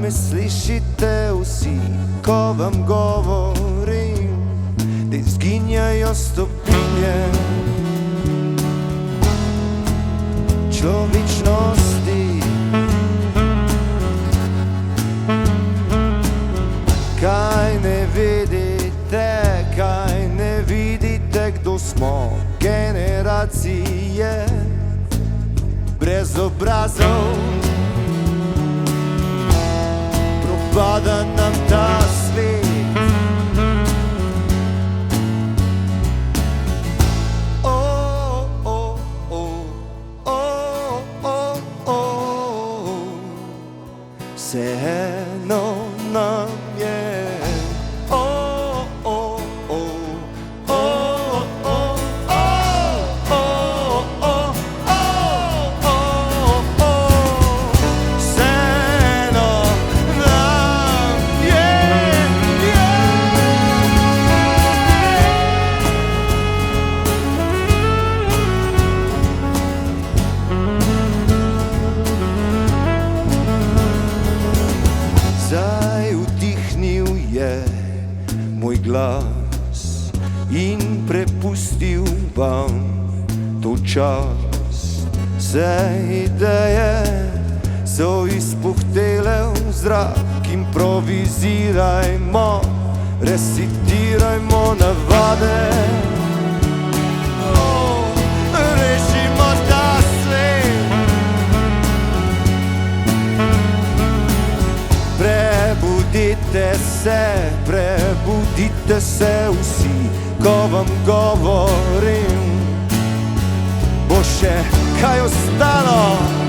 me slišite vsi, ko vam govorim, da izginjajo stopinje človečnosti. Kaj ne vidite, kaj ne vidite, kdo smo? Generacije brez obrazov. Propada nam ta svet. Vseeno nam je. Zdaj utihnil je moj glas in prepustil vam to čas. Vse ideje so izpuhtele v zrak. Improvizirajmo, recitirajmo navade. Rešimo ta svet. Prebudite se vsi, ko vam govorim, bo še kaj ostalo.